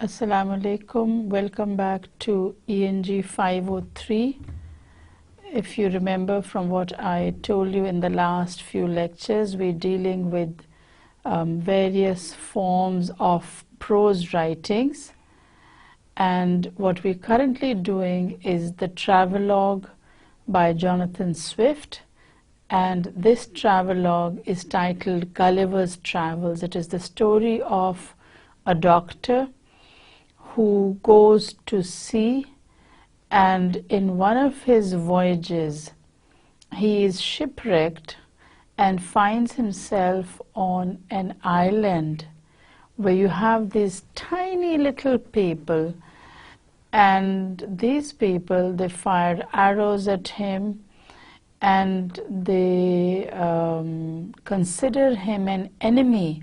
Assalamu alaikum. Welcome back to ENG503. If you remember from what I told you in the last few lectures, we're dealing with various forms of prose writings, and what we're currently doing is the travelogue by Jonathan Swift, and this travelogue is titled Gulliver's Travels. It is the story of a doctor who goes to sea, and in one of his voyages he is shipwrecked and finds himself on an island where you have these tiny little people, and these people, they fire arrows at him and they consider him an enemy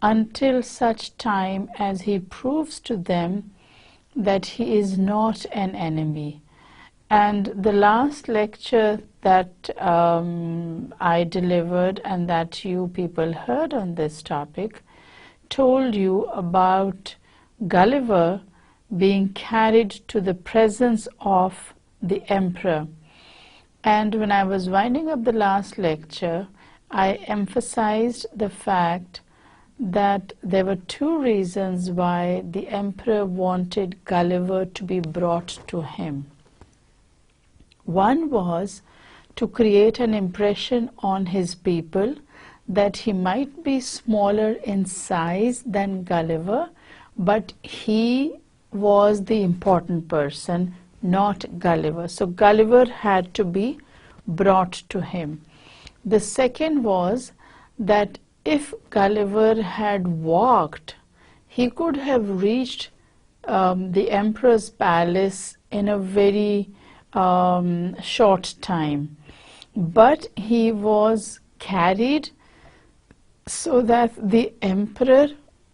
until such time as he proves to them that he is not an enemy. And the last lecture that I delivered and that you people heard on this topic told you about Gulliver being carried to the presence of the emperor. And when I was winding up the last lecture, I emphasized the fact that there were two reasons why the emperor wanted Gulliver to be brought to him. One was to create an impression on his people that he might be smaller in size than Gulliver, but he was the important person, not Gulliver. So Gulliver had to be brought to him. The second was that if Gulliver had walked, he could have reached the emperor's palace in a very short time. But he was carried so that the emperor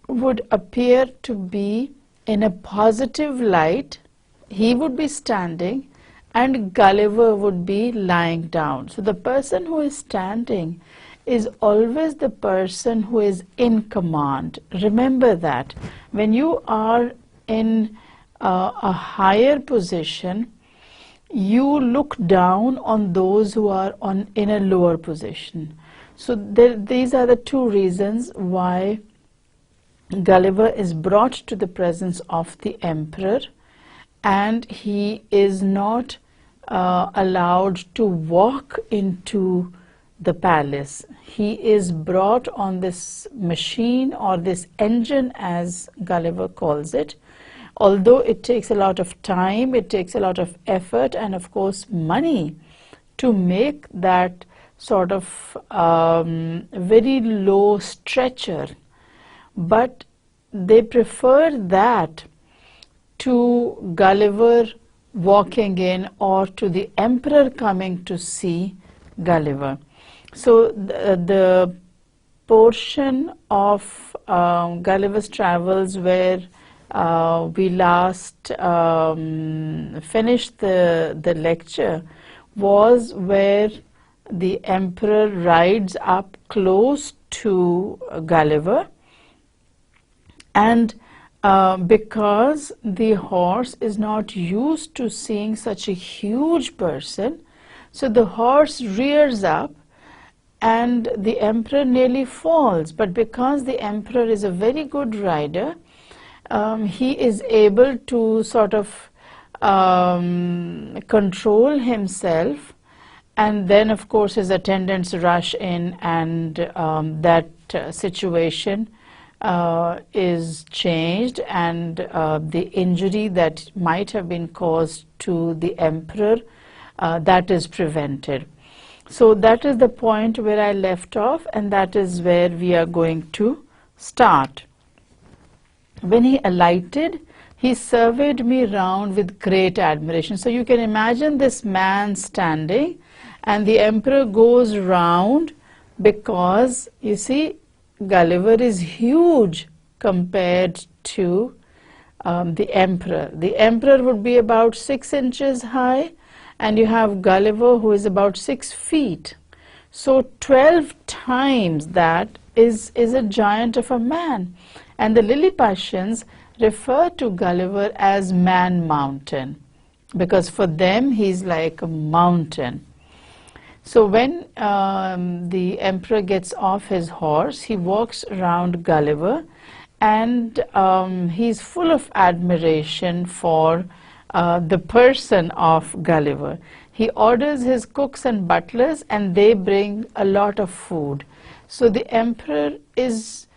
would appear to be in a positive light. He would be standing and Gulliver would be lying down. So the person who is standing is always the person who is in command. Remember that. When you are in a higher position, you look down on those who are in a lower position. So these are the two reasons why Gulliver is brought to the presence of the emperor, and he is not allowed to walk into the palace. He is brought on this machine, or this engine as Gulliver calls it. Although it takes a lot of time, it takes a lot of effort and of course money to make that sort of very low stretcher, but they prefer that to Gulliver walking in, or to the emperor coming to see Gulliver. So the portion of Gulliver's Travels where we last finished the lecture was where the emperor rides up close to Gulliver, and because the horse is not used to seeing such a huge person, so the horse rears up and the emperor nearly falls. But because the emperor is a very good rider, he is able to sort of control himself, and then of course his attendants rush in, and that situation is changed, and the injury that might have been caused to the emperor, that is prevented. So that is the point where I left off, and that is where we are going to start. When he alighted, he surveyed me round with great admiration. So you can imagine this man standing, and the emperor goes round, because you see Gulliver is huge compared to the emperor. The emperor would be about 6 inches high, and you have Gulliver who is about 6 feet. So 12 times that is a giant of a man. And the Lilliputians refer to Gulliver as Man Mountain, because for them he's like a mountain. So when the emperor gets off his horse, he walks around Gulliver, and he's full of admiration for the person of Gulliver. He orders his cooks and butlers, and they bring a lot of food. So the emperor is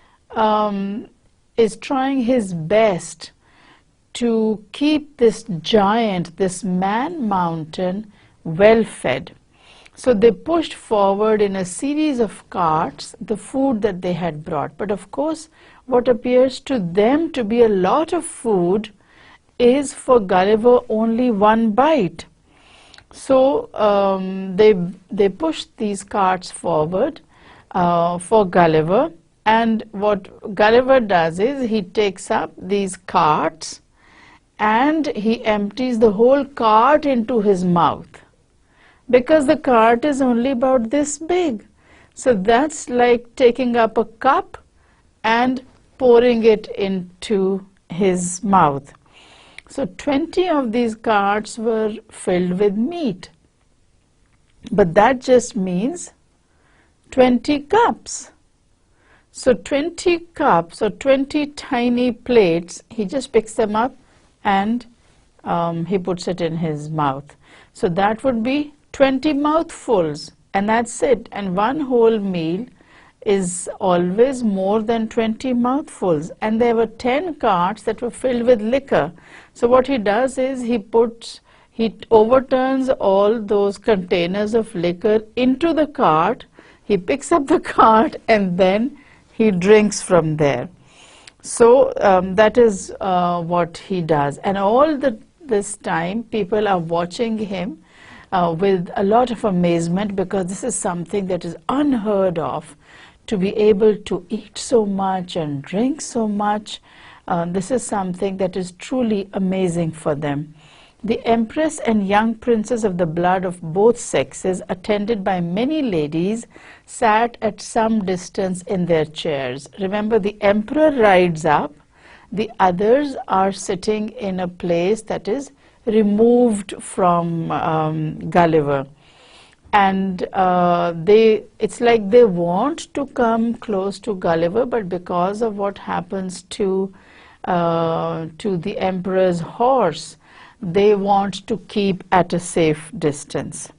trying his best to keep this giant, this man mountain, well fed. So they pushed forward in a series of carts the food that they had brought. But of course, what appears to them to be a lot of food is for Gulliver only one bite. So they pushed these carts forward for Gulliver, and what Gulliver does is he takes up these carts and he empties the whole cart into his mouth, because the cart is only about this big. So that's like taking up a cup and pouring it into his mouth. So 20 of these carts were filled with meat. But that just means 20 cups. So 20 cups or 20 tiny plates, he just picks them up and he puts it in his mouth. So that would be 20 mouthfuls, and that's it. And one whole meal is always more than 20 mouthfuls. And there were 10 carts that were filled with liquor. So what he does is he overturns all those containers of liquor into the cart. He picks up the cart and then he drinks from there. So that is what he does. And all this time people are watching him with a lot of amazement, because this is something that is unheard of, to be able to eat so much and drink so much. This is something that is truly amazing for them. The empress and young princes of the blood of both sexes, attended by many ladies, sat at some distance in their chairs. Remember, the emperor rides up, the others are sitting in a place that is removed from Gulliver. And it's like they want to come close to Gulliver, but because of what happens to the emperor's horse, they want to keep at a safe distance.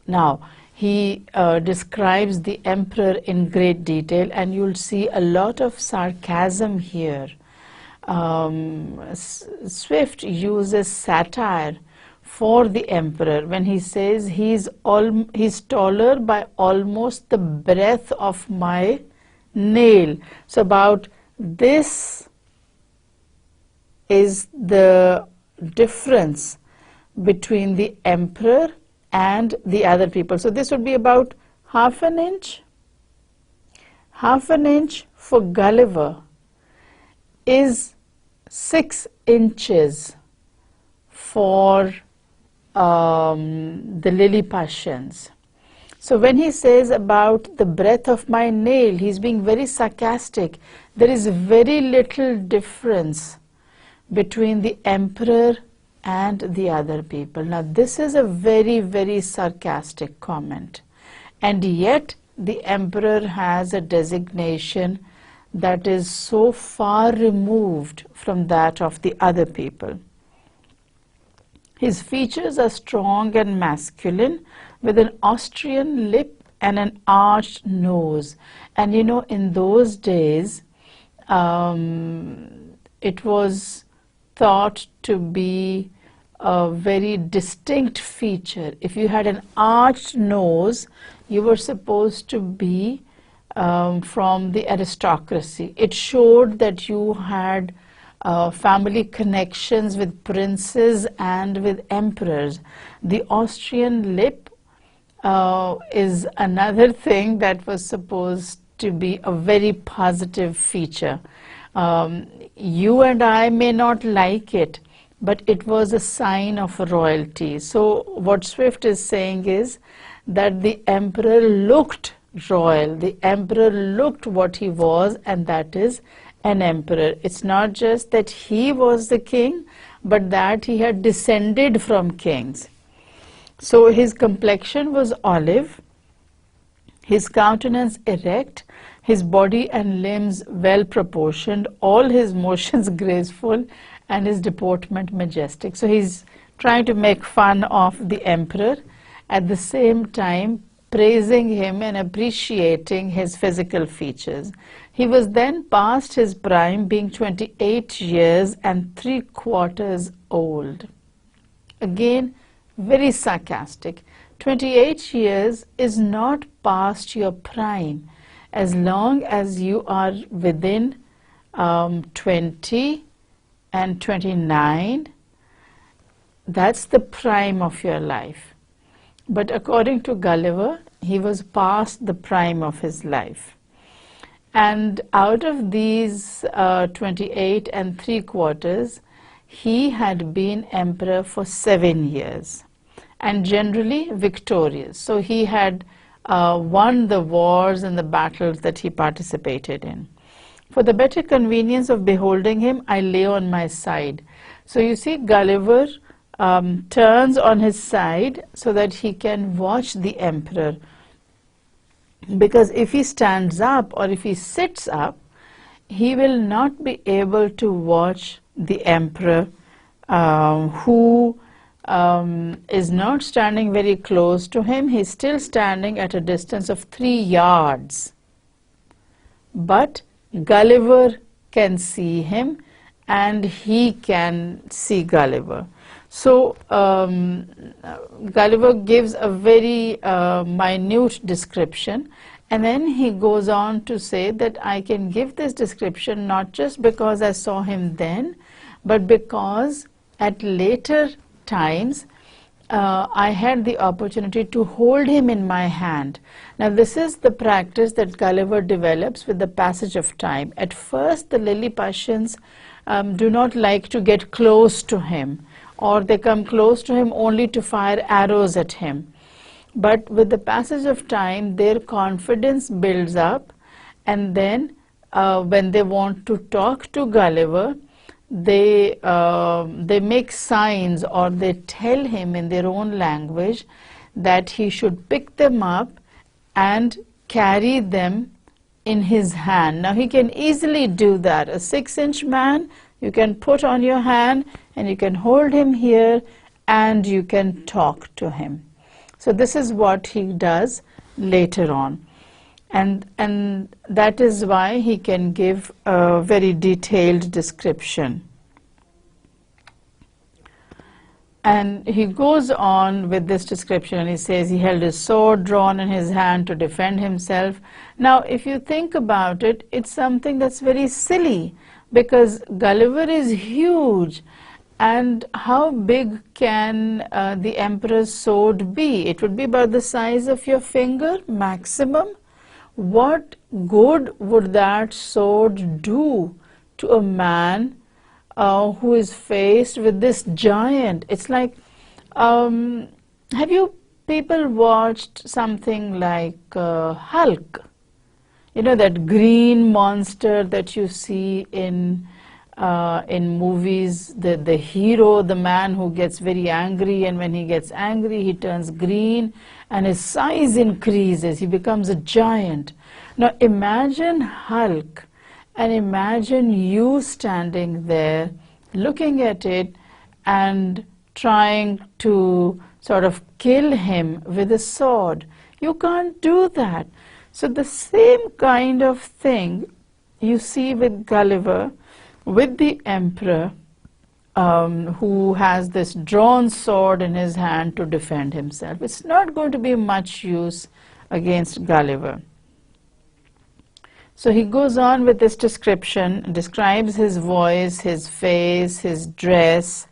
Now, he describes the emperor in great detail, and you'll see a lot of sarcasm here. Swift uses satire for the emperor when he says he's taller by almost the breadth of my nail. So about this is the difference between the emperor and the other people. So this would be about half an inch. Half an inch for Gulliver is 6 inches for the Lilliputians. So when he says about the breadth of my nail, he's being very sarcastic. There is very little difference between the emperor and the other people. Now this is a very, very sarcastic comment, and yet the emperor has a designation that is so far removed from that of the other people. His features are strong and masculine, with an Austrian lip and an arched nose. And you know, in those days, it was thought to be a very distinct feature. If you had an arched nose, you were supposed to be from the aristocracy. It showed that you had family connections with princes and with emperors. The Austrian lip is another thing that was supposed to be a very positive feature. You and I may not like it, but it was a sign of royalty. So what Swift is saying is that the emperor looked royal. The emperor looked what he was, and that is an emperor. It's not just that he was the king, but that he had descended from kings. So his complexion was olive, his countenance erect, his body and limbs well proportioned, all his motions graceful, and his deportment majestic. So he's trying to make fun of the emperor, at the same time praising him and appreciating his physical features. He was then past his prime, being 28 years and 3/4 old. Again, very sarcastic. 28 years is not past your prime. As long as you are within 20 and 29, that's the prime of your life. But according to Gulliver, he was past the prime of his life. And out of these 28 and 3/4, he had been emperor for 7 years, and generally victorious. So he had won the wars and the battles that he participated in. For the better convenience of beholding him, I lay on my side. So you see, Gulliver turns on his side so that he can watch the emperor, because if he stands up or if he sits up, he will not be able to watch the emperor, who is not standing very close to him. He's still standing at a distance of 3 yards. But Gulliver can see him, and he can see Gulliver. So Gulliver gives a very minute description, and then he goes on to say that I can give this description not just because I saw him then, but because at later times I had the opportunity to hold him in my hand. Now this is the practice that Gulliver develops with the passage of time. At first the Lilliputians do not like to get close to him, or they come close to him only to fire arrows at him. But with the passage of time, their confidence builds up, and then when they want to talk to Gulliver, they make signs, or they tell him in their own language that he should pick them up and carry them in his hand. Now he can easily do that. A 6-inch man, you can put on your hand and you can hold him here and you can talk to him. So this is what he does later on, and that is why he can give a very detailed description. And he goes on with this description, and he says he held his sword drawn in his hand to defend himself. Now if you think about it, it's something that's very silly, because Gulliver is huge, and how big can the emperor's sword be? It would be about the size of your finger maximum. What good would that sword do to a man who is faced with this giant? It's like, have you people watched something like Hulk? You know, that green monster that you see in movies, the hero, the man who gets very angry, and when he gets angry he turns green and his size increases, he becomes a giant. Now imagine Hulk, and imagine you standing there looking at it and trying to sort of kill him with a sword. You can't do that. So the same kind of thing you see with Gulliver, with the emperor, who has this drawn sword in his hand to defend himself. It's not going to be much use against Gulliver. So he goes on with this description, describes his voice, his face, his dress,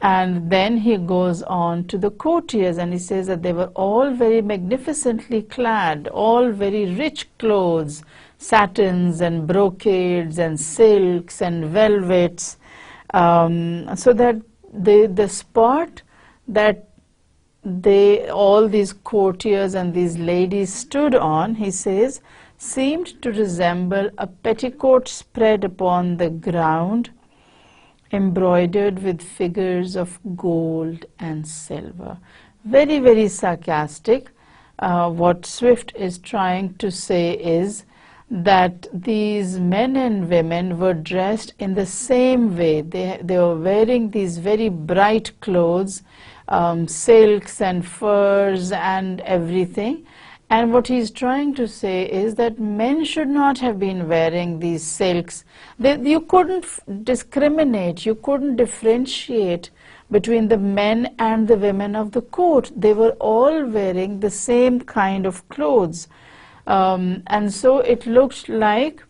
and then he goes on to the courtiers, and he says that they were all very magnificently clad, all very rich clothes, satins and brocades and silks and velvets, so that the spot that all these courtiers and these ladies stood on, he says, seemed to resemble a petticoat spread upon the ground, embroidered with figures of gold and silver. Very, very sarcastic. What Swift is trying to say is that these men and women were dressed in the same way. They were wearing these very bright clothes, silks and furs and everything. And what he's trying to say is that men should not have been wearing these silks. You couldn't discriminate, you couldn't differentiate between the men and the women of the court. They were all wearing the same kind of clothes. And so it looked like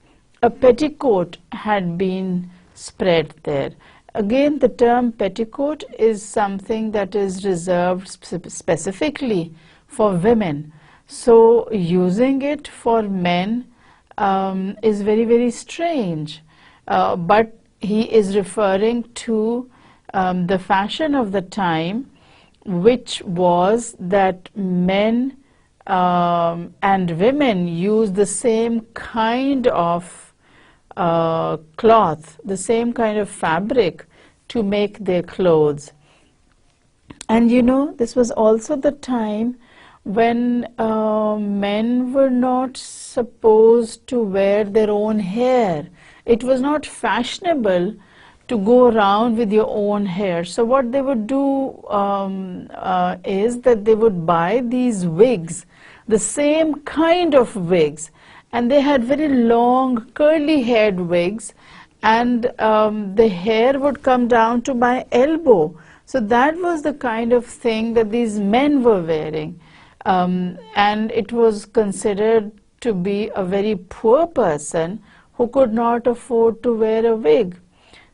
a petticoat had been spread there. Again, the term petticoat is something that is reserved specifically for women. So using it for men is very, very strange. But he is referring to the fashion of the time, which was that men and women use the same kind of cloth, the same kind of fabric to make their clothes. And you know, this was also the time when men were not supposed to wear their own hair. It was not fashionable to go around with your own hair. So what they would do is that they would buy these wigs, the same kind of wigs, and they had very long curly haired wigs, and the hair would come down to my elbow. So that was the kind of thing that these men were wearing, and it was considered to be a very poor person who could not afford to wear a wig.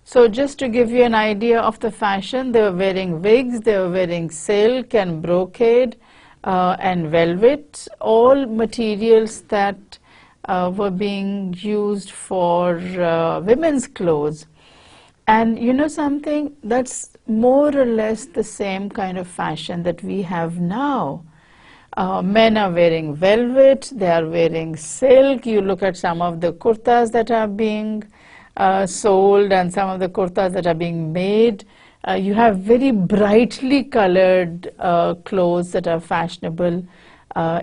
So just to give you an idea of the fashion, they were wearing wigs, they were wearing silk and brocade and velvet, all materials that were being used for women's clothes. And you know something, that's more or less the same kind of fashion that we have now. Men are wearing velvet, they are wearing silk. You look at some of the kurtas that are being sold and some of the kurtas that are being made. You have very brightly colored clothes that are fashionable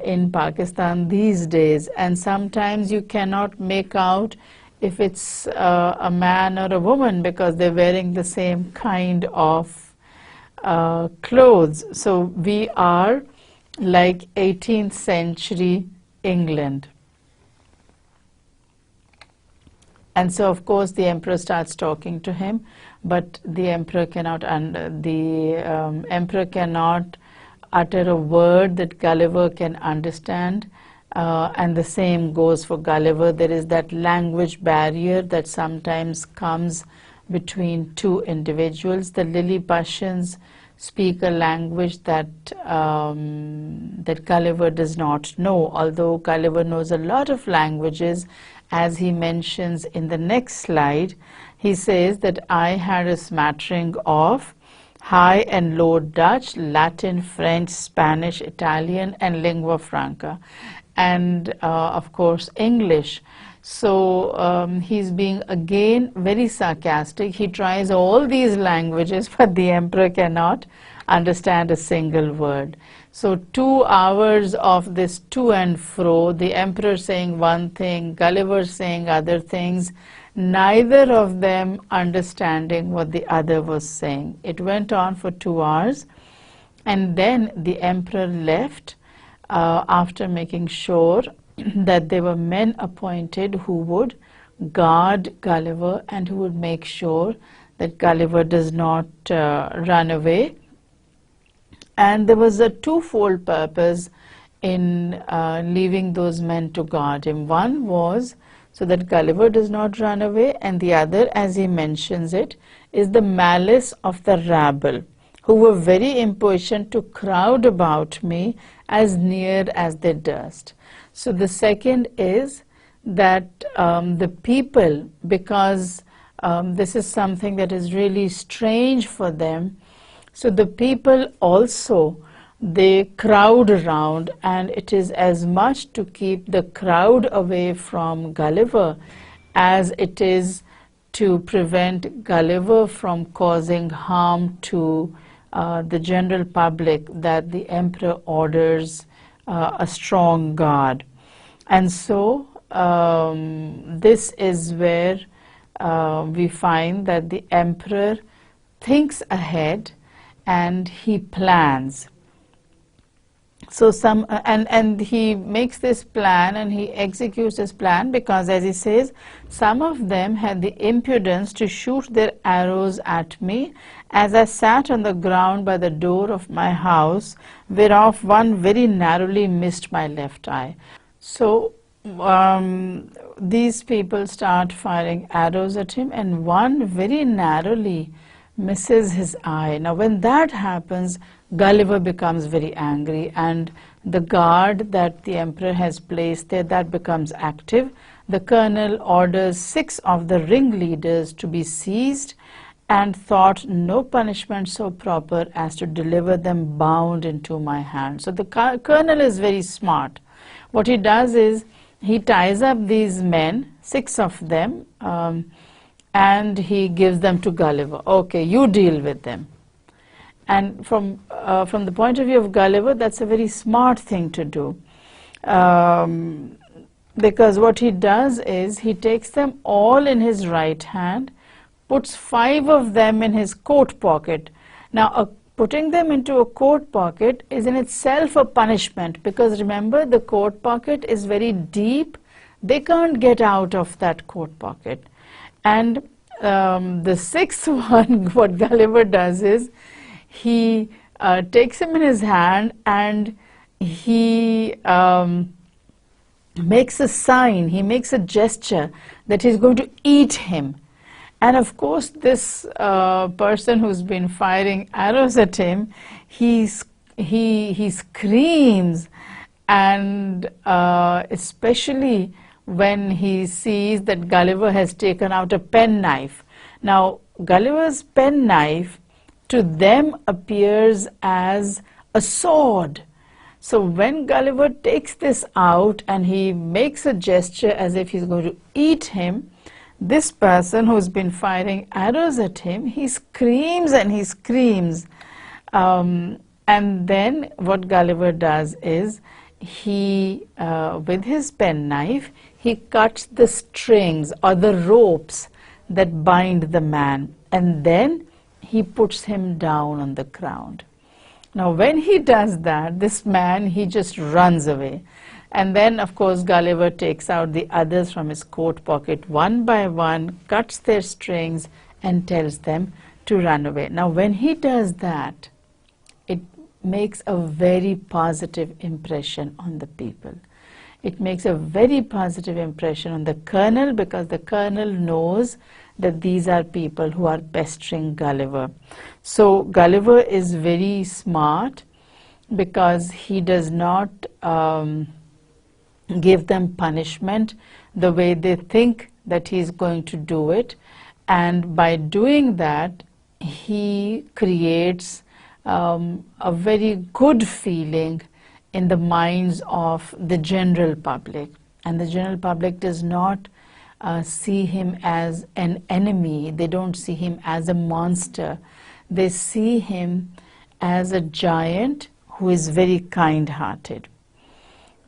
in Pakistan these days, and sometimes you cannot make out if it's a man or a woman because they're wearing the same kind of clothes. So we are like 18th century England. And so, of course, the emperor starts talking to him, but the emperor cannot utter a word that Gulliver can understand. And the same goes for Gulliver. There is that language barrier that sometimes comes between two individuals. The Lilliputians speak a language that that Gulliver does not know, although Gulliver knows a lot of languages. As he mentions in the next slide, he says that I had a smattering of High and Low Dutch, Latin, French, Spanish, Italian, and lingua franca, and of course English. So he's being again very sarcastic. He tries all these languages, but the emperor cannot understand a single word. So 2 hours of this to and fro, the emperor saying one thing, Gulliver saying other things, neither of them understanding what the other was saying. It went on for 2 hours, and then the emperor left after making sure that there were men appointed who would guard Gulliver and who would make sure that Gulliver does not run away. And there was a twofold purpose in leaving those men to guard him. One was so that Gulliver does not run away, and the other, as he mentions it, is the malice of the rabble, who were very impatient to crowd about me as near as they durst. So the second is that the people, because this is something that is really strange for them, so the people also they crowd around, and it is as much to keep the crowd away from Gulliver as it is to prevent Gulliver from causing harm to the general public, that the emperor orders a strong guard. And so this is where we find that the emperor thinks ahead and he plans. So and he makes this plan and he executes this plan because, as he says, some of them had the impudence to shoot their arrows at me as I sat on the ground by the door of my house, whereof one very narrowly missed my left eye. So these people start firing arrows at him, and one very narrowly misses his eye. Now when that happens, Gulliver becomes very angry, and the guard that the emperor has placed there, that becomes active. The colonel orders 6 of the ringleaders to be seized, and thought no punishment so proper as to deliver them bound into my hand. So the colonel is very smart. What he does is he ties up these men, 6 of them, and he gives them to Gulliver. Okay, you deal with them. And from the point of view of Gulliver, that's a very smart thing to do, because what he does is he takes them all in his right hand, puts 5 of them in his coat pocket. Now putting them into a coat pocket is in itself a punishment, because remember, the coat pocket is very deep. They can't get out of that coat pocket. And the 6th one, what Gulliver does is he takes him in his hand and he makes a sign, he makes a gesture that he's going to eat him. And of course, this person who's been firing arrows at him, he screams, and especially when he sees that Gulliver has taken out a penknife. Now, Gulliver's penknife to them appears as a sword. So when Gulliver takes this out and he makes a gesture as if he's going to eat him, this person who's been firing arrows at him, he screams and he screams. And then what Gulliver does is he, with his penknife, he cuts the strings or the ropes that bind the man, and then he puts him down on the ground. Now when he does that, this man, he just runs away. And then, of course, Gulliver takes out the others from his coat pocket one by one, cuts their strings, and tells them to run away. Now, when he does that, it makes a very positive impression on the people. It makes a very positive impression on the colonel, because the colonel knows that these are people who are pestering Gulliver. So Gulliver is very smart, because he does not give them punishment the way they think that he's going to do it, and by doing that he creates a very good feeling in the minds of the general public, and the general public does not see him as an enemy. They don't see him as a monster. They see him as a giant who is very kind-hearted.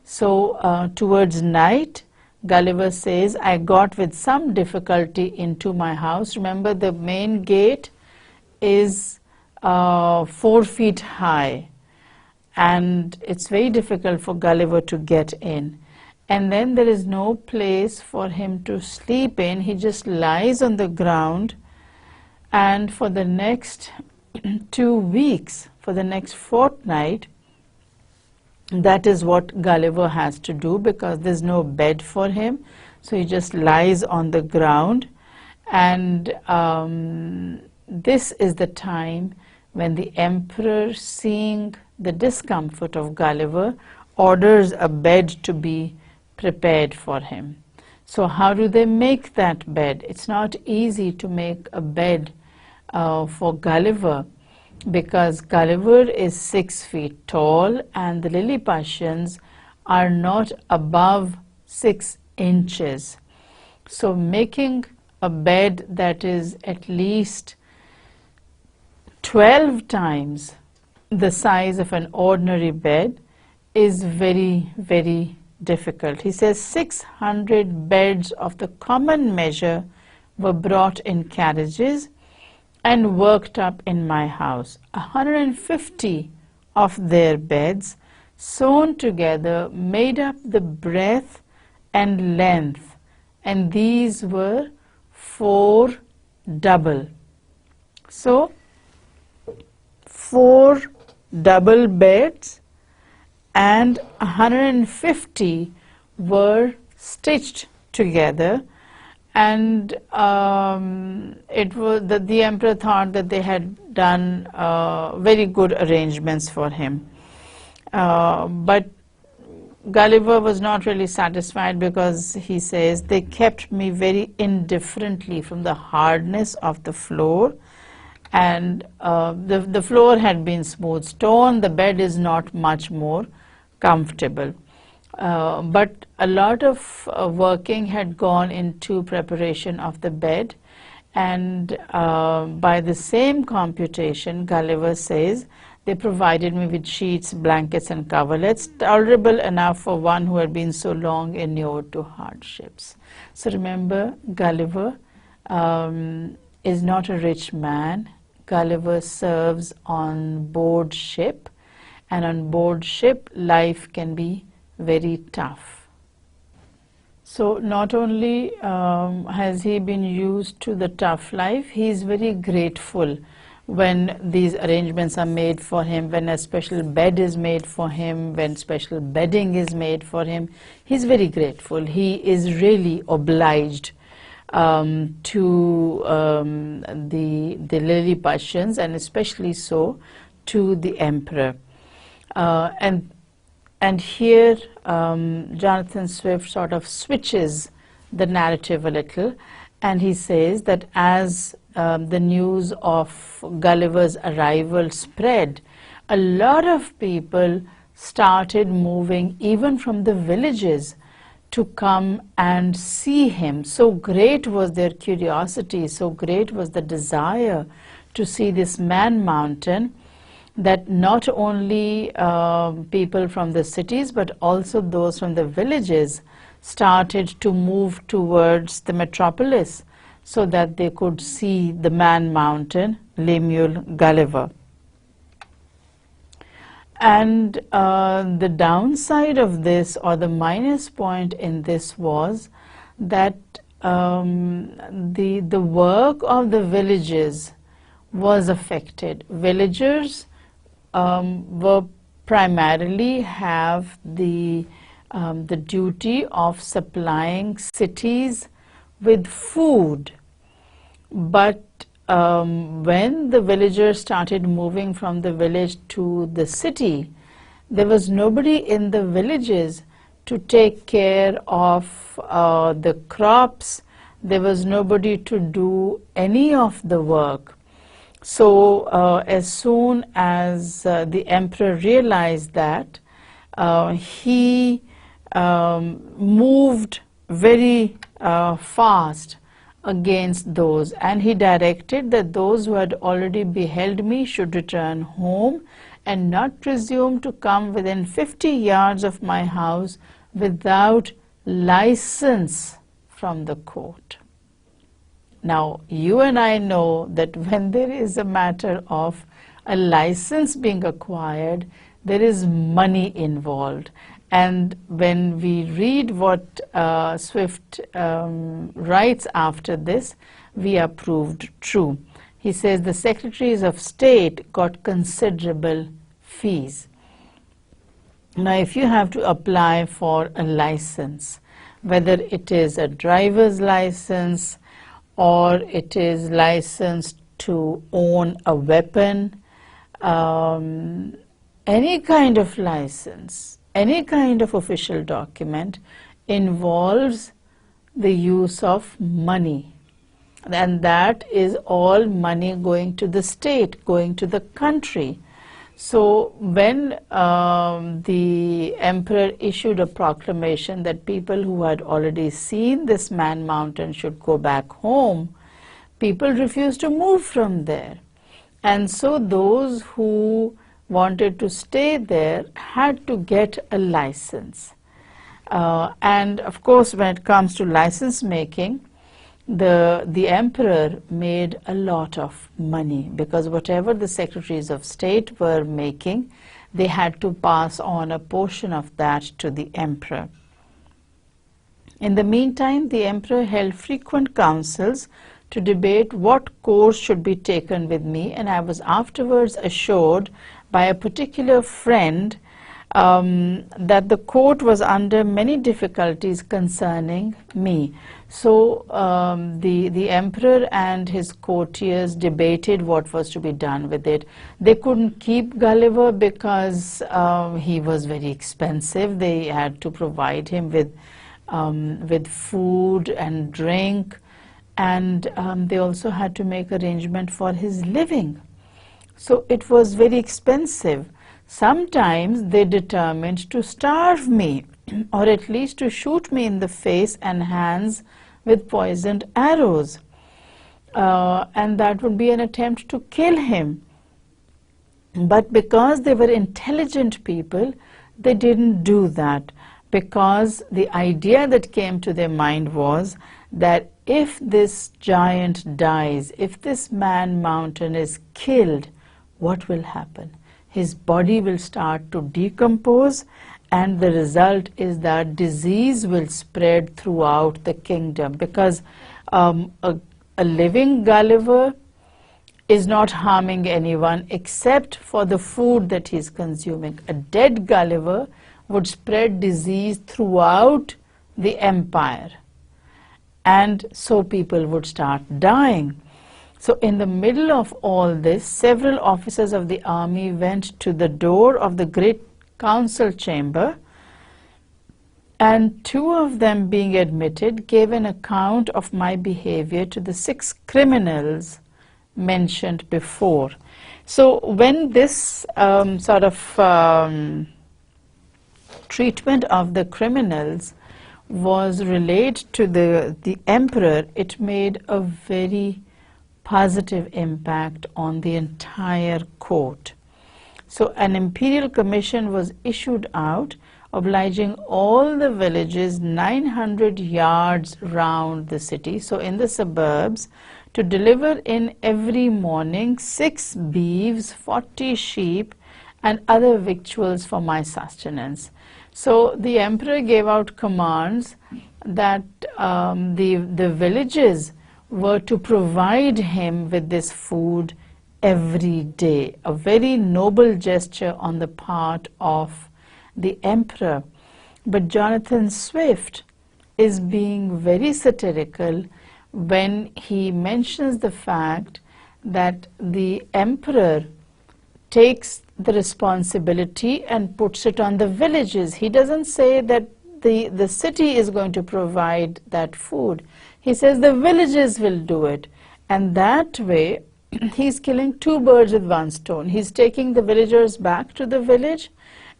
So towards night, Gulliver says, I got with some difficulty into my house. Remember, the main gate is 4 feet high, and it's very difficult for Gulliver to get in. And then there is no place for him to sleep in. He just lies on the ground, and for the next 2 weeks, for the next fortnight, that is what Gulliver has to do, because there's no bed for him. So he just lies on the ground, and this is the time when the emperor, seeing the discomfort of Gulliver, orders a bed to be prepared for him. So how do they make that bed? It's not easy to make a bed for Gulliver. because Gulliver is 6 feet tall and the Lilliputians are not above 6 inches. So making a bed that is at least 12 times the size of an ordinary bed is very, very difficult. He says 600 beds of the common measure were brought in carriages and worked up in my house. 150 of their beds sewn together made up the breadth and length, and these were 4 double. So 4 double beds and 150 were stitched together, and it was that the emperor thought that they had done very good arrangements for him. But Gulliver was not really satisfied, because he says they kept me very indifferently from the hardness of the floor, and the floor had been smooth stone. The bed is not much more comfortable. But a lot of working had gone into preparation of the bed, and by the same computation, Gulliver says, they provided me with sheets, blankets, and coverlets, tolerable enough for one who had been so long inured to hardships. So remember, Gulliver is not a rich man. Gulliver serves on board ship, and on board ship, life can be very tough. So not only has he been used to the tough life, he is very grateful when these arrangements are made for him, when a special bed is made for him, when special bedding is made for him. He's very grateful. He is really obliged to the Lilliputians, and especially so to the emperor. And here Jonathan Swift sort of switches the narrative a little, and he says that as the news of Gulliver's arrival spread, a lot of people started moving even from the villages to come and see him. So great was their curiosity, so great was the desire to see this man mountain, that not only people from the cities but also those from the villages started to move towards the metropolis so that they could see the man mountain, Lemuel Gulliver. And the downside of this, or the minus point in this, was that the work of the villages was affected. Villagers were primarily have the duty of supplying cities with food, but when the villagers started moving from the village to the city, there was nobody in the villages to take care of the crops. There was nobody to do any of the work. So as soon as the emperor realized that, he moved very fast against those, and he directed that those who had already beheld me should return home and not presume to come within 50 yards of my house without license from the court. Now, you and I know that when there is a matter of a license being acquired, there is money involved. And when we read what Swift writes after this, we are proved true. He says the secretaries of state got considerable fees. Now, if you have to apply for a license, whether it is a driver's license or it is licensed to own a weapon, any kind of license, any kind of official document involves the use of money. and that is all money going to the state, going to the country. So when the emperor issued a proclamation that people who had already seen this man mountain should go back home, people refused to move from there. And so those who wanted to stay there had to get a license. And of course, when it comes to license making, the emperor made a lot of money, because whatever the secretaries of state were making, they had to pass on a portion of that to the emperor. In the meantime, the emperor held frequent councils to debate what course should be taken with me, and I was afterwards assured by a particular friend that the court was under many difficulties concerning me. So the emperor and his courtiers debated what was to be done with it. They couldn't keep Gulliver because he was very expensive. They had to provide him with food and drink, and they also had to make arrangement for his living. So it was very expensive. Sometimes they determined to starve me, or at least to shoot me in the face and hands with poisoned arrows. And that would be an attempt to kill him. But because they were intelligent people, they didn't do that, because the idea that came to their mind was that if this giant dies, if this man mountain is killed, what will happen? His body will start to decompose, and the result is that disease will spread throughout the kingdom, because a living Gulliver is not harming anyone except for the food that he is consuming. A dead Gulliver would spread disease throughout the empire, and so people would start dying. So in the middle of all this, several officers of the army went to the door of the great council chamber, and two of them, being admitted, gave an account of my behavior to the 6 criminals mentioned before. So when this treatment of the criminals was relayed to the emperor, it made a very positive impact on the entire court. So an imperial commission was issued out, obliging all the villages 900 yards round the city, so in the suburbs, to deliver in every morning 6 beeves, 40 sheep, and other victuals for my sustenance. So the emperor gave out commands that the villages were to provide him with this food every day, a very noble gesture on the part of the emperor. But Jonathan Swift is being very satirical when he mentions the fact that the emperor takes the responsibility and puts it on the villages. He doesn't say that the city is going to provide that food. He says the villages will do it. And that way, he's killing 2 birds with 1 stone. He's taking the villagers back to the village,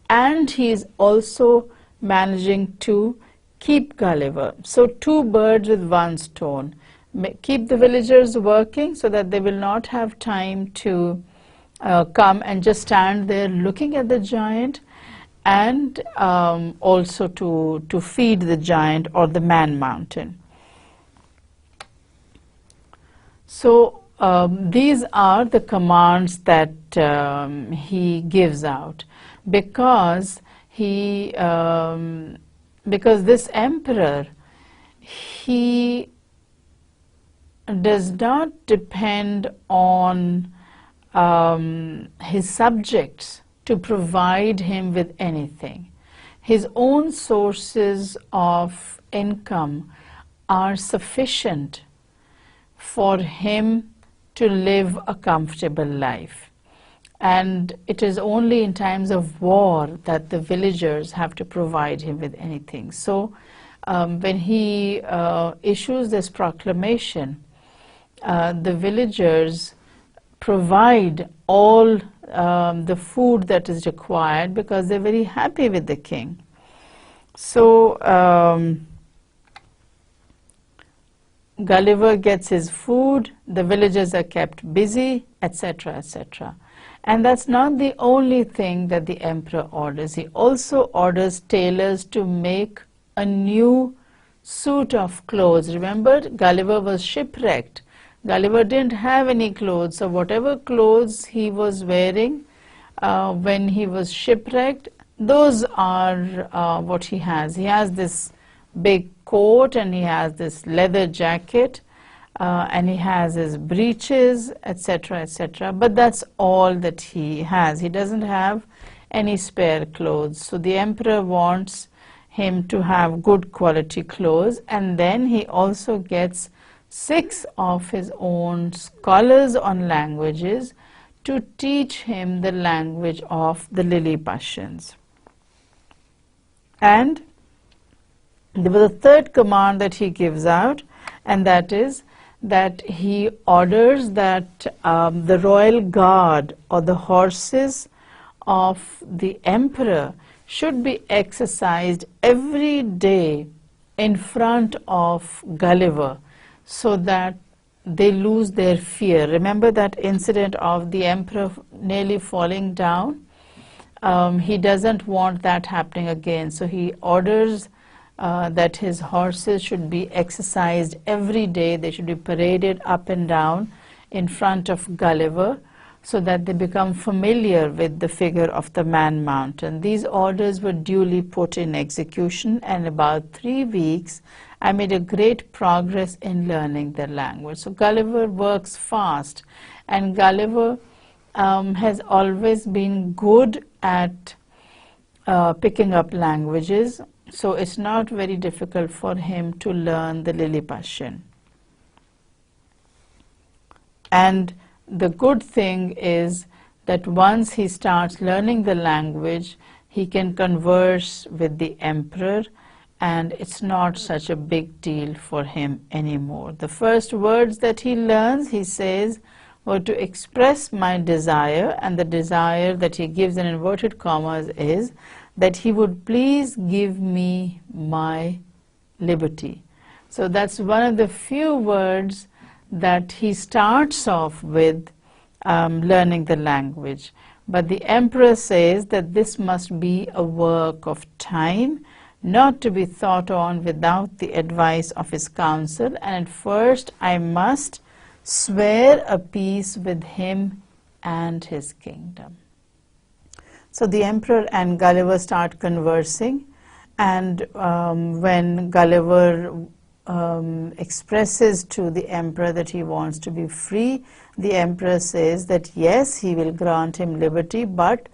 and he's also managing to keep Gulliver. So 2 birds with 1 stone. Keep the villagers working so that they will not have time to come and just stand there looking at the giant, and also to feed the giant or the man mountain. So these are the commands that he gives out, because because this emperor, he does not depend on his subjects to provide him with anything. His own sources of income are sufficient for him to live a comfortable life. And it is only in times of war that the villagers have to provide him with anything. So when he issues this proclamation, the villagers provide all the food that is required because they're very happy with the king. So Gulliver gets his food, the villagers are kept busy, etc., etc. And that's not the only thing that the emperor orders. He also orders tailors to make a new suit of clothes. Remember, Gulliver was shipwrecked. Gulliver didn't have any clothes, so whatever clothes he was wearing when he was shipwrecked, those are what he has. He has this big coat and he has this leather jacket and he has his breeches, etc., etc. But that's all that he has. He doesn't have any spare clothes. So the emperor wants him to have good quality clothes, and then he also gets 6 of his own scholars on languages to teach him the language of the Lilliputians. And there was a third command that he gives out, and that is that he orders that the royal guard or the horses of the emperor should be exercised every day in front of Gulliver so that they lose their fear. Remember that incident of the emperor nearly falling down? He doesn't want that happening again, so he orders that his horses should be exercised every day. They should be paraded up and down in front of Gulliver so that they become familiar with the figure of the man mountain. These orders were duly put in execution, and in about 3 weeks I made a great progress in learning the language. So Gulliver works fast, and Gulliver has always been good at picking up languages, so it's not very difficult for him to learn the Lilliputian. And the good thing is that once he starts learning the language, he can converse with the emperor, and it's not such a big deal for him anymore. The first words that he learns, he says, were to express my desire, and the desire that he gives in inverted commas is that he would please give me my liberty. So that's one of the few words that he starts off with learning the language. But the emperor says that this must be a work of time, not to be thought on without the advice of his council, and at first I must swear a peace with him and his kingdom. So the emperor and Gulliver start conversing, and when Gulliver expresses to the emperor that he wants to be free, the emperor says that yes, he will grant him liberty, but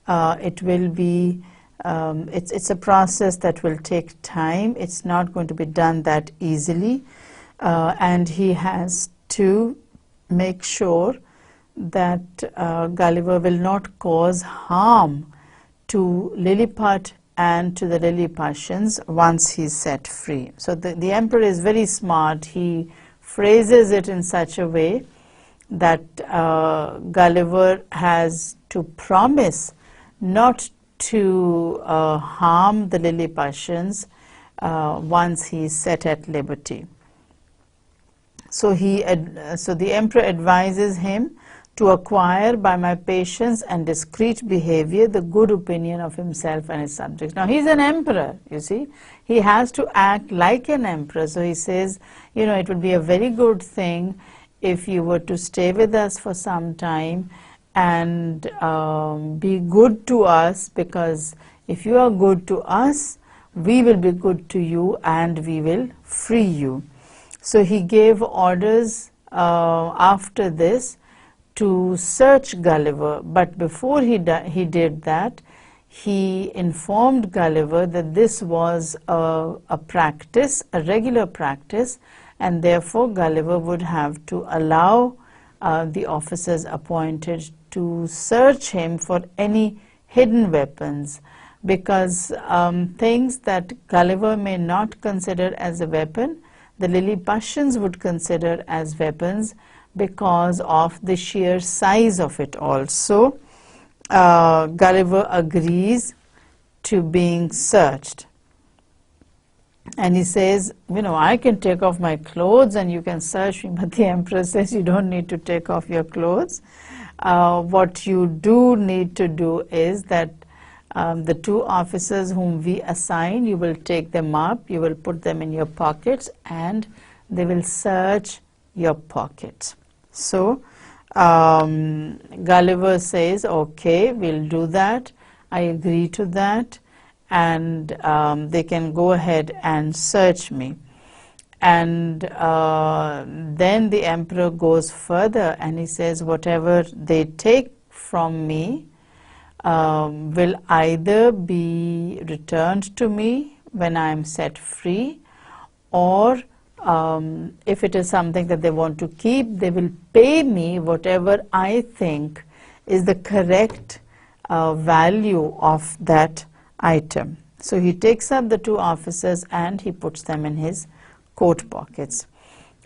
it will be it's a process that will take time. It's not going to be done that easily, and he has to make sure that Gulliver will not cause harm to Lilliput and to the Lilliputians once he's set free. So the emperor is very smart. He phrases it in such a way that Gulliver has to promise not to harm the Lilliputians once he is set at liberty. So the emperor advises him to acquire by my patience and discreet behavior the good opinion of himself and his subjects. Now he's an emperor, you see. He has to act like an emperor. So he says, you know, it would be a very good thing if you were to stay with us for some time and be good to us, because if you are good to us, we will be good to you and we will free you. So he gave orders after this to search Gulliver, but before he did that, he informed Gulliver that this was a practice, a regular practice, and therefore Gulliver would have to allow the officers appointed to search him for any hidden weapons, because things that Gulliver may not consider as a weapon, the Lilliputians would consider as weapons because of the sheer size of it also. Gulliver agrees to being searched. And he says, you know, I can take off my clothes and you can search me. But the emperor says, you don't need to take off your clothes. What you do need to do is that the two officers whom we assign, you will take them up, you will put them in your pockets, and they will search your pockets. So Gulliver says, okay, we'll do that. I agree to that. And they can go ahead and search me. And then the emperor goes further and he says, whatever they take from me will either be returned to me when I am set free, or if it is something that they want to keep, they will pay me whatever I think is the correct value of that item. So he takes up the two officers and he puts them in his coat pockets.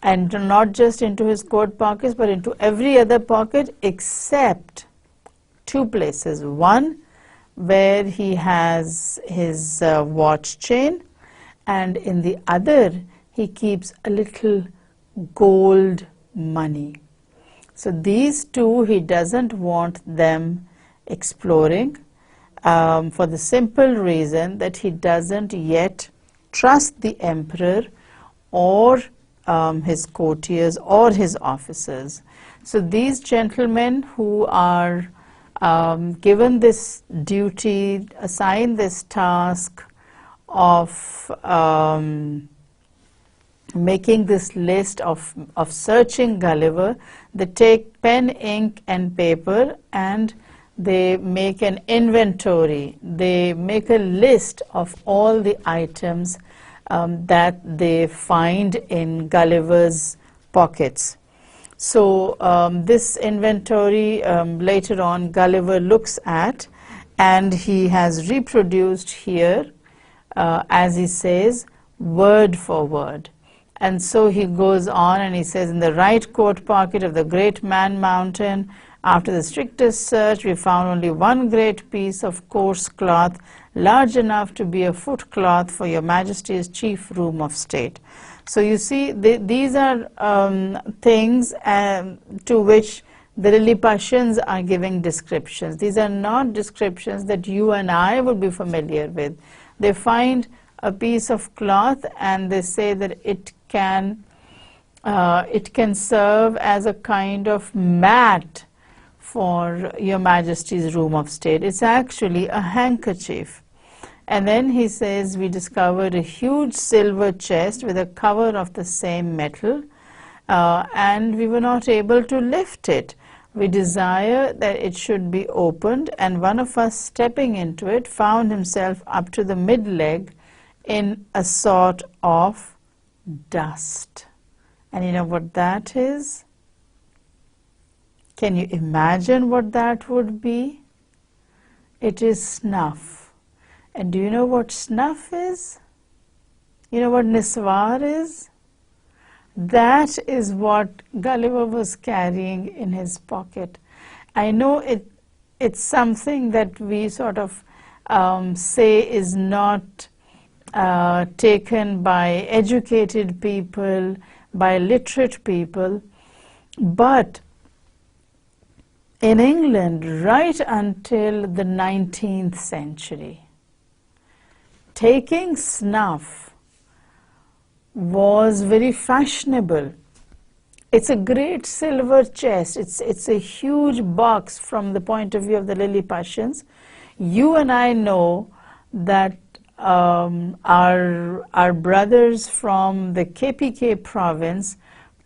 And not just into his coat pockets, but into every other pocket except two places. One where he has his watch chain, and in the other he keeps a little gold money. So these two he doesn't want them exploring, for the simple reason that he doesn't yet trust the emperor or his courtiers or his officers. So these gentlemen who are given this duty, assigned this task of making this list of searching Gulliver, they take pen, ink and paper and they make an inventory. They make a list of all the items that they find in Gulliver's pockets. So this inventory later on Gulliver looks at, and he has reproduced here, as he says, word for word. And so he goes on and he says, in the right coat pocket of the great man mountain, after the strictest search, we found only one great piece of coarse cloth, large enough to be a foot cloth for your majesty's chief room of state. So you see, these are things to which the Lilliputians are giving descriptions. These are not descriptions that you and I would be familiar with. They find a piece of cloth and they say that it can serve as a kind of mat for your majesty's room of state. It's actually a handkerchief. And then he says, we discovered a huge silver chest with a cover of the same metal, and we were not able to lift it. We desire that it should be opened, and one of us stepping into it found himself up to the mid-leg in a sort of dust. And you know what that is? Can you imagine what that would be? It is snuff. And do you know what snuff is? You know what niswar is? That is what Gulliver was carrying in his pocket. I know it's something that we sort of say is not taken by educated people, by literate people, but in England, right until the 19th century, taking snuff was very fashionable. It's a great silver chest. It's a huge box from the point of view of the Lilliputians. You and I know that our brothers from the KPK province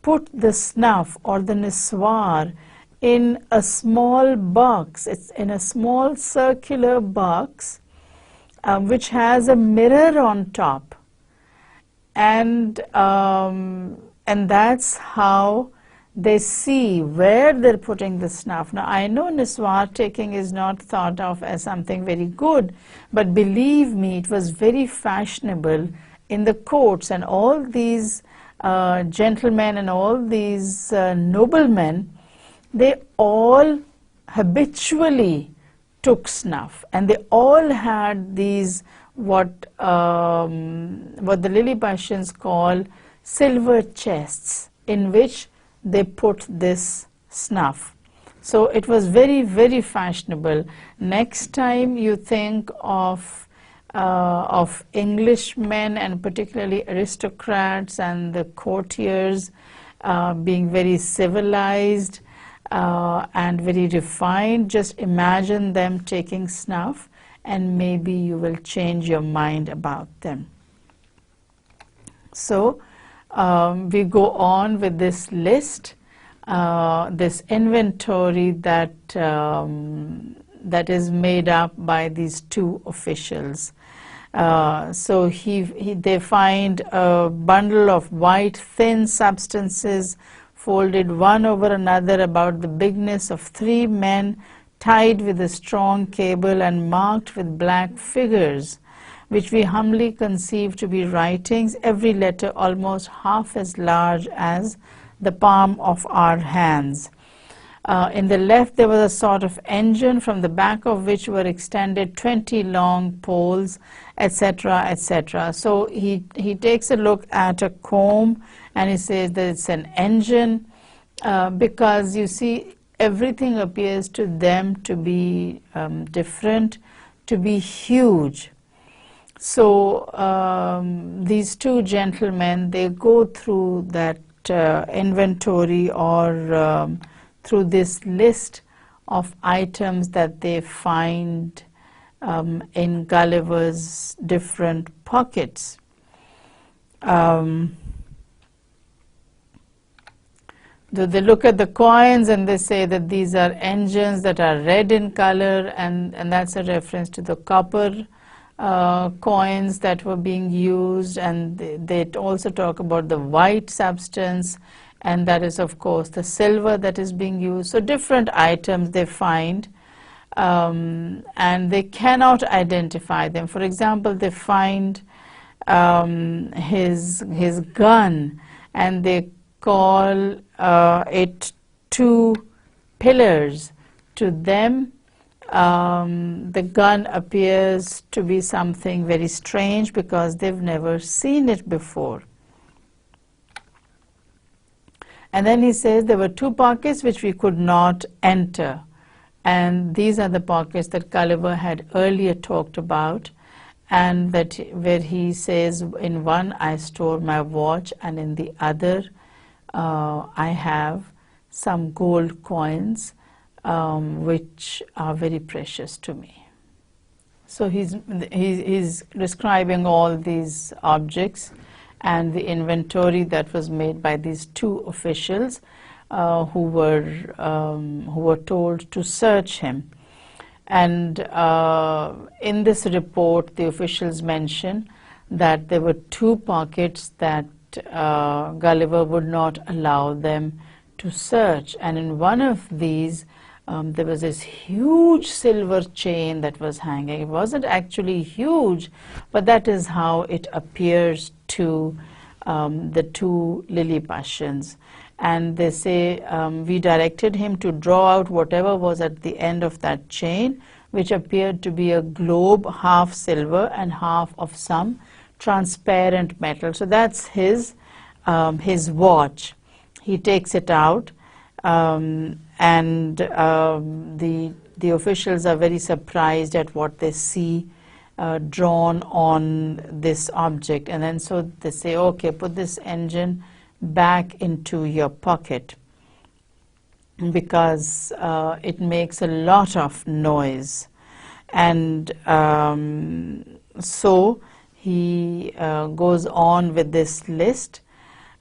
put the snuff or the niswar in a small box. It's in a small circular box which has a mirror on top, and that's how they see where they're putting the snuff. Now I know niswar taking is not thought of as something very good, but believe me, it was very fashionable in the courts, and all these gentlemen and all these noblemen, they all habitually took snuff, and they all had these what the Lilliputians call silver chests, in which they put this snuff. So it was very, very fashionable. Next time you think of Englishmen, and particularly aristocrats and the courtiers being very civilized and very refined, just imagine them taking snuff, and maybe you will change your mind about them. So we go on with this list, this inventory that that is made up by these two officials. So they find a bundle of white thin substances folded one over another about the bigness of 3 men, tied with a strong cable and marked with black figures, which we humbly conceive to be writings, every letter almost half as large as the palm of our hands. In the left there was a sort of engine, from the back of which were extended 20 long poles, etc., etc. So he takes a look at a comb, and he says that it's an engine, because you see everything appears to them to be different, to be huge. So these two gentlemen, they go through that inventory, or through this list of items that they find in Gulliver's different pockets. They look at the coins and they say that these are engines that are red in color, and that's a reference to the copper coins that were being used, and they also talk about the white substance, and that is of course the silver that is being used. So different items they find, and they cannot identify them. For example, they find his gun, and they call it 2 pillars. To them, the gun appears to be something very strange because they've never seen it before. And then he says there were 2 pockets which we could not enter, and these are the pockets that Gulliver had earlier talked about, and that where he says in one I store my watch, and in the other I have some gold coins which are very precious to me. So he's describing all these objects and the inventory that was made by these 2 officials who were told to search him. And in this report, the officials mention that there were 2 pockets that Gulliver would not allow them to search, and in one of these there was this huge silver chain that was hanging. It wasn't actually huge, but that is how it appears to the 2 Lilliputians. And they say, we directed him to draw out whatever was at the end of that chain, which appeared to be a globe, half silver and half of some transparent metal. So that's his watch. He takes it out, and the officials are very surprised at what they see drawn on this object, and then so they say, okay, put this engine back into your pocket because it makes a lot of noise. And so he goes on with this list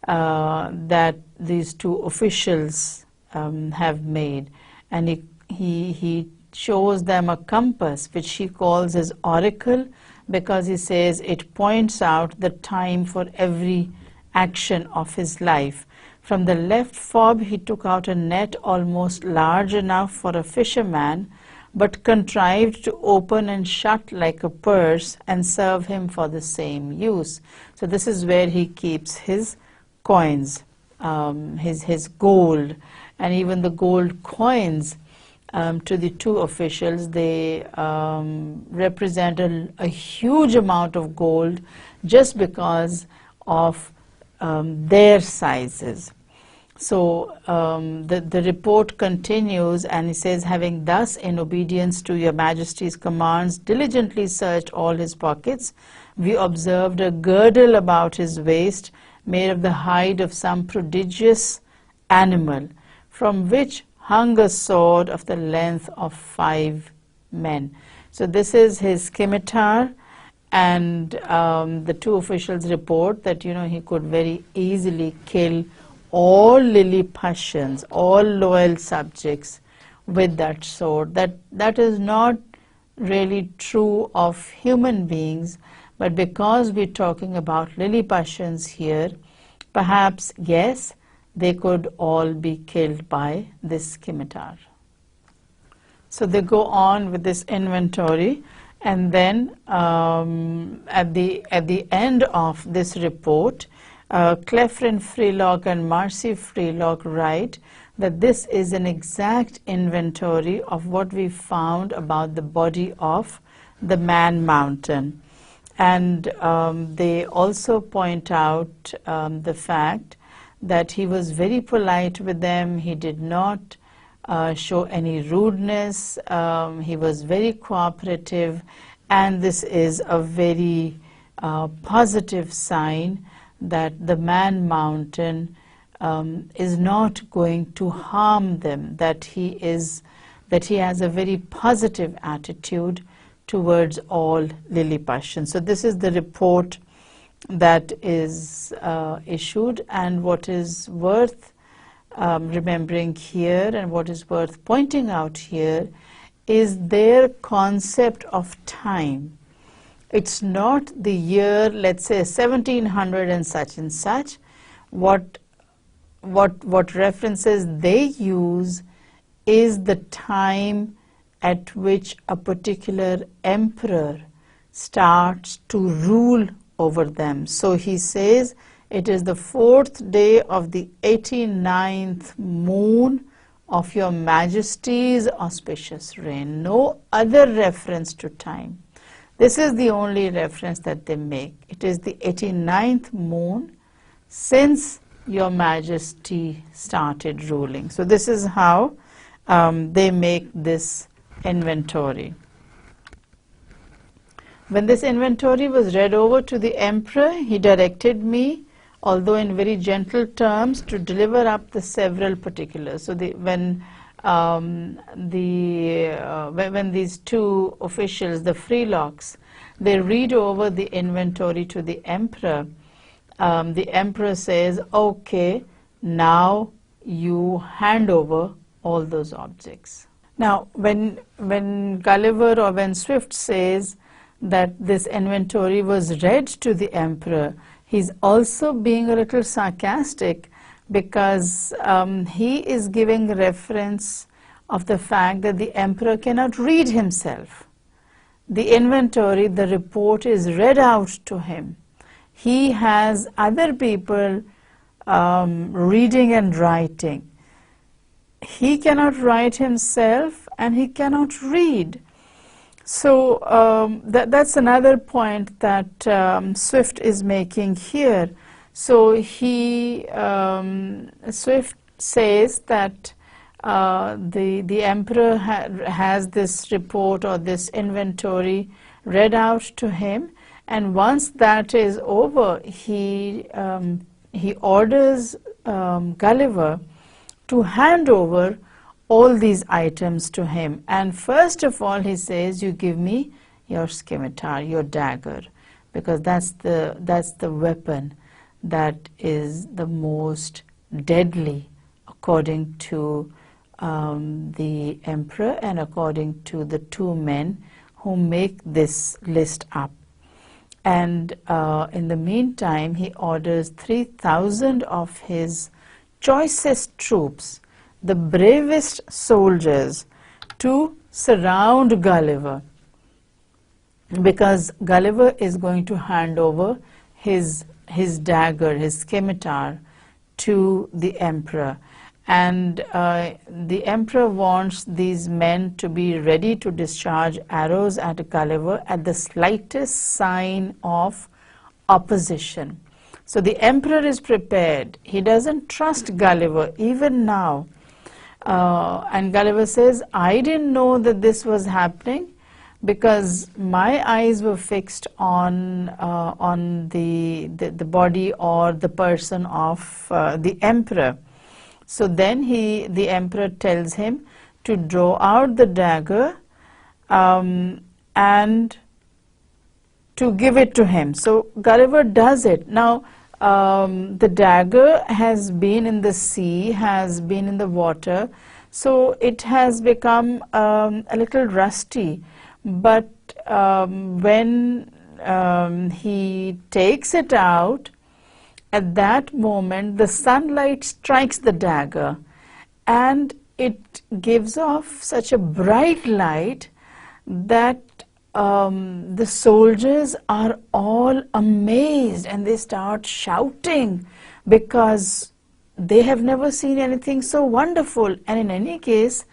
that these 2 officials have made, and he shows them a compass which he calls his oracle, because he says it points out the time for every action of his life. From the left fob he took out a net almost large enough for a fisherman, but contrived to open and shut like a purse and serve him for the same use. So this is where he keeps his coins, his gold, and even the gold coins to the two officials. They represent a huge amount of gold just because of their sizes. So the report continues, and he says, having thus, in obedience to your Majesty's commands, diligently searched all his pockets, we observed a girdle about his waist made of the hide of some prodigious animal, from which hung a sword of the length of 5 men. So this is his scimitar, and the two officials report that, you know, he could very easily kill all Lilliputians, all loyal subjects, with that sword. That is not really true of human beings, but because we're talking about Lilliputians here, perhaps, yes, they could all be killed by this scimitar. So they go on with this inventory, and then at the end of this report, Clefrin Freelock and Marcy Freelock write that this is an exact inventory of what we found about the body of the Man Mountain. And they also point out the fact that he was very polite with them. He did not show any rudeness. He was very cooperative, and this is a very positive sign that the Man Mountain is not going to harm them, that he has a very positive attitude towards all Lilliputians. So this is the report that is issued, and what is worth remembering here and what is worth pointing out here is their concept of time. It's not the year, let's say 1700 and such. What references they use is the time at which a particular emperor starts to rule over them. So he says it is the 4th day of the 89th moon of your Majesty's auspicious reign. No other reference to time. This is the only reference that they make. It is the 89th moon since your Majesty started ruling. So this is how they make this inventory. When this inventory was read over to the emperor, he directed me, although in very gentle terms, to deliver up the several particulars. So when these two officials, the Freelocks, they read over the inventory to the emperor says, okay, now you hand over all those objects. Now, when Gulliver or when Swift says that this inventory was read to the emperor, he's also being a little sarcastic, because he is giving reference of the fact that the emperor cannot read himself. The inventory, the report is read out to him. He has other people reading and writing. He cannot write himself, and he cannot read. So that's another point that Swift is making here. So Swift says that the emperor has this report or this inventory read out to him, and once that is over, he orders Gulliver to hand over all these items to him. And first of all, he says, you give me your scimitar, your dagger, because that's the weapon that is the most deadly according to the emperor and according to the two men who make this list up. And in the meantime, he orders 3,000 of his choicest troops, the bravest soldiers, to surround Gulliver, because Gulliver is going to hand over his dagger, his scimitar, to the emperor. And the emperor wants these men to be ready to discharge arrows at Gulliver at the slightest sign of opposition. So the emperor is prepared. He doesn't trust Gulliver even now. And Gulliver says, I didn't know that this was happening because my eyes were fixed on the body or the person of the emperor. So then the emperor tells him to draw out the dagger and to give it to him. So Gulliver does it. Now the dagger has been in the sea, has been in the water, so it has become a little rusty. But when he takes it out, at that moment the sunlight strikes the dagger and it gives off such a bright light that the soldiers are all amazed and they start shouting because they have never seen anything so wonderful, and in any case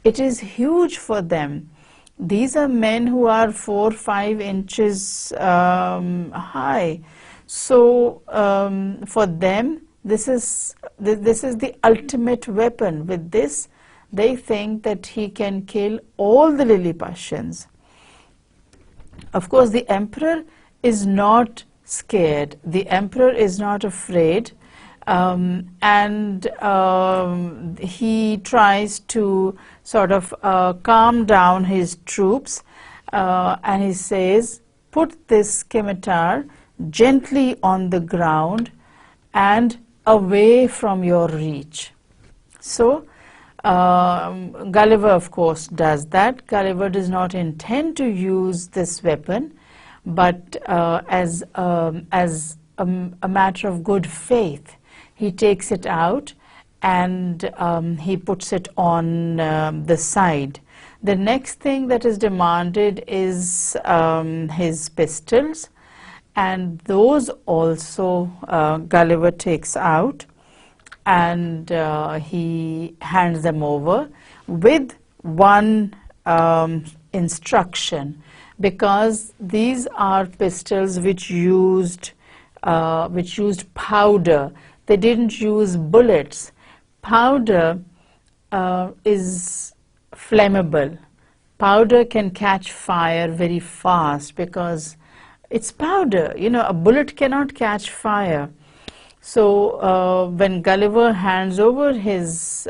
it is huge for them. These are men who are 4 or 5 inches high. So for them this is the ultimate weapon. With this they think that he can kill all the Lilliputians. Of course the emperor is not scared, the emperor is not afraid, and he tries to sort of calm down his troops, and he says, put this scimitar gently on the ground and away from your reach. So Gulliver of course does that. Gulliver does not intend to use this weapon, but as a matter of good faith he takes it out and he puts it on the side. The next thing that is demanded is his pistols, and those also Gulliver takes out and he hands them over with one instruction, because these are pistols which used powder. They didn't use bullets. Powder is flammable. Powder can catch fire very fast because it's powder. You know, a bullet cannot catch fire. So when Gulliver hands over his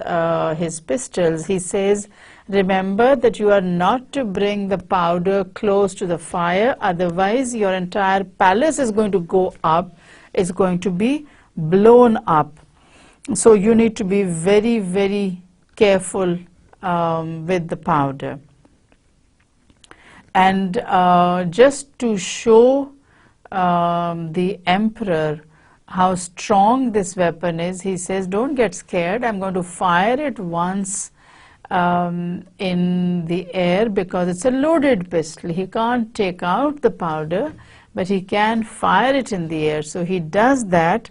pistols, he says, remember that you are not to bring the powder close to the fire, otherwise your entire palace is going to go up, is going to be blown up. So you need to be very, very careful with the powder. And just to show the emperor how strong this weapon is, he says, don't get scared, I'm going to fire it once in the air, because it's a loaded pistol. He can't take out the powder, but he can fire it in the air. So he does that,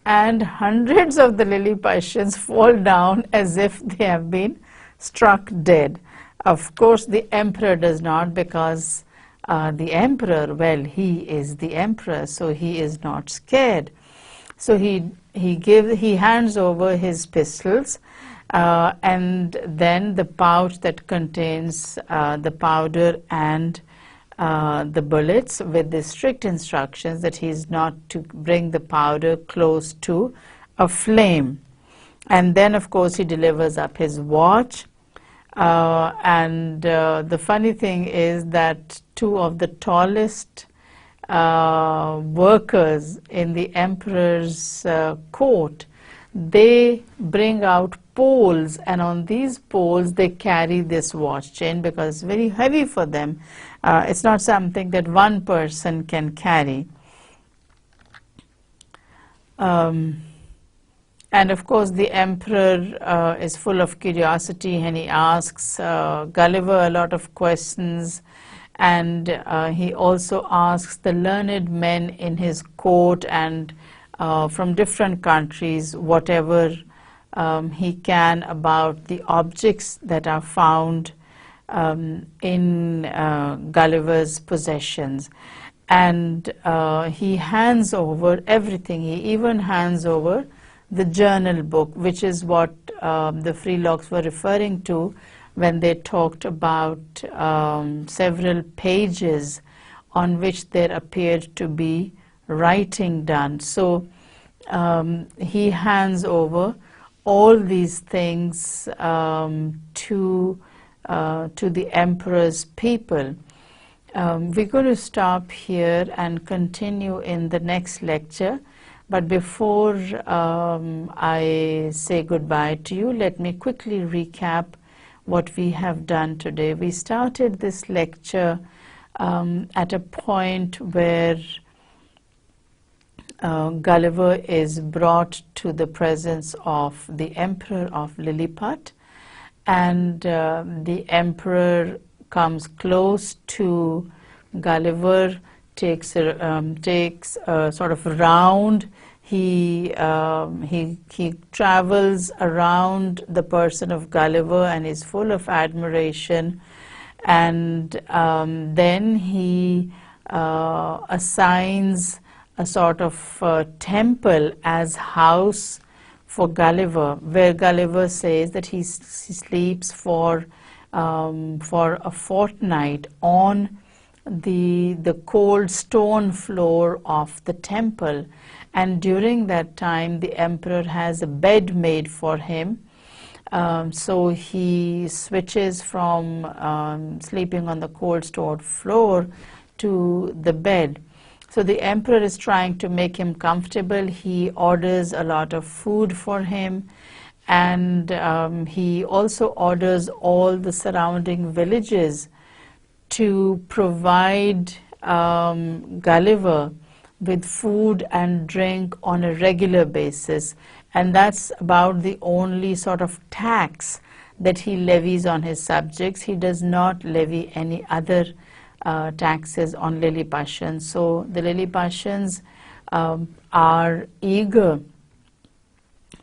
and hundreds of the Lilliputians fall down as if they have been struck dead. Of course the emperor does not, because the emperor, well, he is the emperor, so he is not scared. So he hands over his pistols, and then the pouch that contains the powder and the bullets, with the strict instructions that he is not to bring the powder close to a flame. And then of course he delivers up his watch, and the funny thing is that 2 of the tallest workers in the emperor's court, they bring out poles, and on these poles they carry this watch chain because it's very heavy for them. It's not something that one person can carry. And of course the emperor is full of curiosity, and he asks Gulliver a lot of questions, and he also asks the learned men in his court and from different countries whatever he can about the objects that are found in Gulliver's possessions. And he hands over everything. He even hands over the journal book, which is what the Freelocks were referring to when they talked about several pages on which there appeared to be writing done. So he hands over all these things to the emperor's people. We're going to stop here and continue in the next lecture. But before I say goodbye to you, let me quickly recap what we have done today. We started this lecture at a point where Gulliver is brought to the presence of the Emperor of Lilliput, and the Emperor comes close to Gulliver, takes a sort of round. He travels around the person of Gulliver and is full of admiration, and then he assigns a sort of temple as house for Gulliver, where Gulliver says that he sleeps for a fortnight on the cold stone floor of the temple. And during that time the emperor has a bed made for him, so he switches from sleeping on the cold stone floor to the bed. So the emperor is trying to make him comfortable. He orders a lot of food for him, and he also orders all the surrounding villages to provide Gulliver with food and drink on a regular basis. And that's about the only sort of tax that he levies on his subjects. He does not levy any other taxes on Lilliputians. So the Lilliputians are eager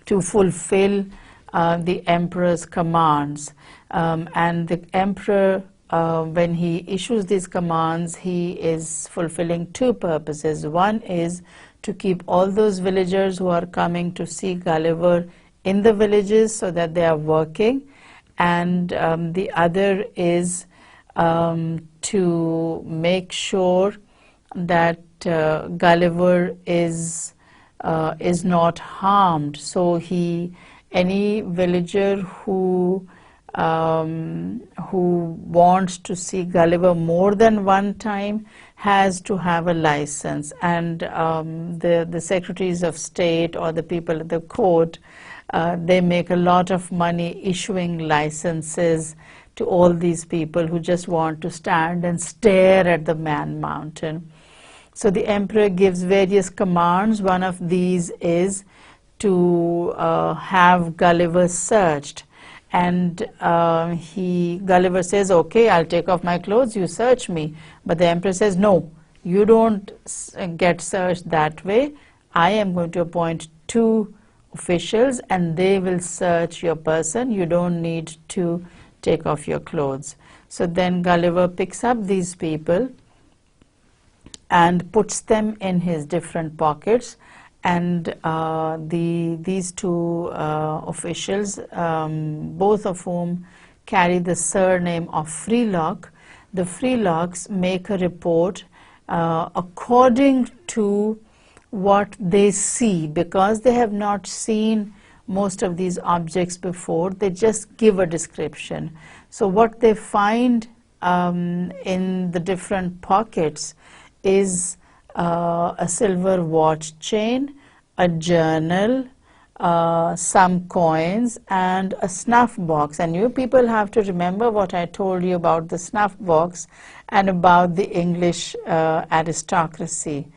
to fulfill the emperor's commands, and the emperor, when he issues these commands, he is fulfilling two purposes. One is to keep all those villagers who are coming to see Gulliver in the villages so that they are working, and the other is to make sure that Gulliver is not harmed. So any villager who wants to see Gulliver more than one time has to have a license, and the secretaries of state or the people at the court, they make a lot of money issuing licenses to all these people who just want to stand and stare at the Man Mountain. So the emperor gives various commands. One of these is to have Gulliver searched, and Gulliver says, okay, I'll take off my clothes, you search me. But the emperor says, no, you don't get searched that way. I am going to appoint two officials and they will search your person. You don't need to take off your clothes. So then Gulliver picks up these people and puts them in his different pockets, and these two officials, both of whom carry the surname of Freelock, the Freelocks make a report according to what they see, because they have not seen most of these objects before. They just give a description. So what they find in the different pockets is a silver watch chain, a journal, some coins, and a snuff box. And you people have to remember what I told you about the snuff box and about the English aristocracy.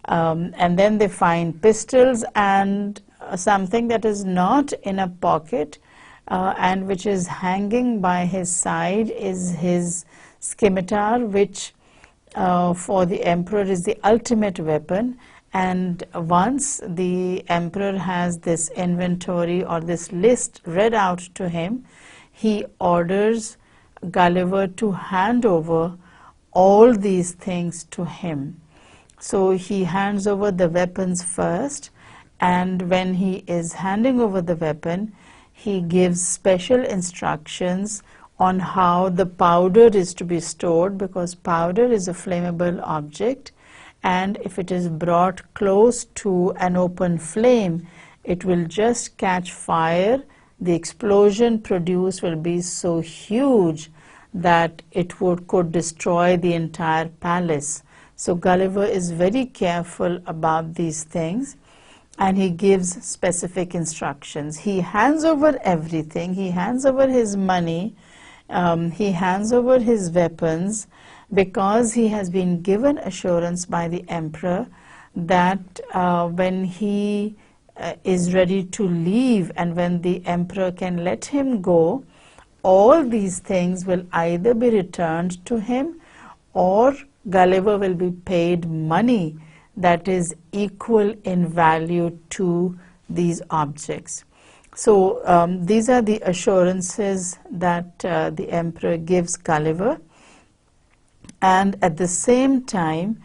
And then they find pistols, and something that is not in a pocket and which is hanging by his side is his scimitar, which for the emperor is the ultimate weapon, And once the emperor has this inventory or this list read out to him, he orders Gulliver to hand over all these things to him. So he hands over the weapons first, and when he is handing over the weapon, he gives special instructions on how the powder is to be stored, because powder is a flammable object, and if it is brought close to an open flame, it will just catch fire. The explosion produced will be so huge that it could destroy the entire palace. So Gulliver is very careful about these things, and he gives specific instructions. He hands over everything. He hands over his money. He hands over his weapons, because he has been given assurance by the emperor that when he is ready to leave and when the emperor can let him go, all these things will either be returned to him, or Gulliver will be paid money that is equal in value to these objects. So these are the assurances that the emperor gives Gulliver. And at the same time,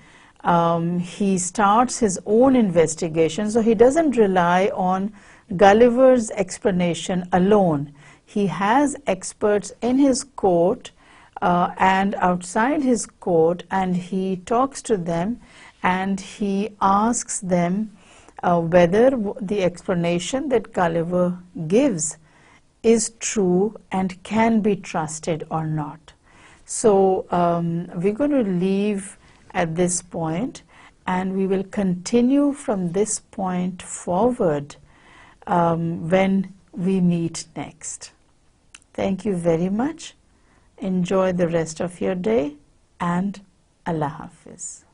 he starts his own investigation. So he doesn't rely on Gulliver's explanation alone. He has experts in his court and outside his court, and he talks to them and he asks them whether the explanation that Gulliver gives is true and can be trusted or not. So we're going to leave at this point, and we will continue from this point forward when we meet next. Thank you very much. Enjoy the rest of your day, and Allah Hafiz.